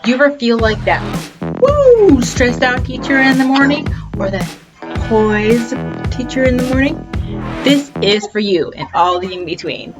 You ever feel like that woo stressed out teacher in the morning, or that poised teacher in the morning? This is for you and all the in between.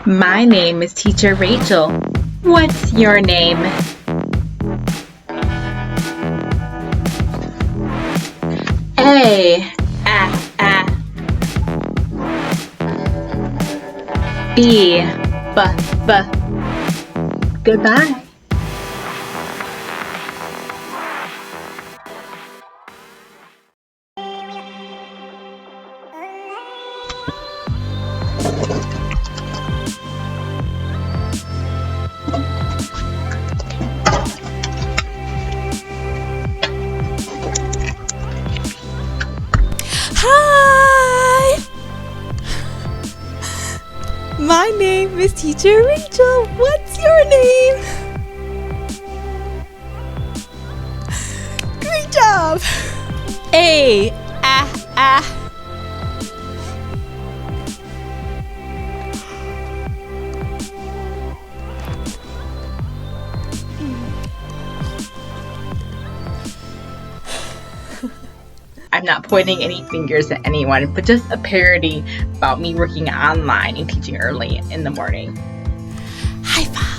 My name is Teacher Rachel. What's your name? A, B, B. Goodbye. Hi! My name is Teacher Rachel. What's your name? Great job! A. I'm not pointing any fingers at anyone, but just a parody about me working online and teaching early in the morning. High five!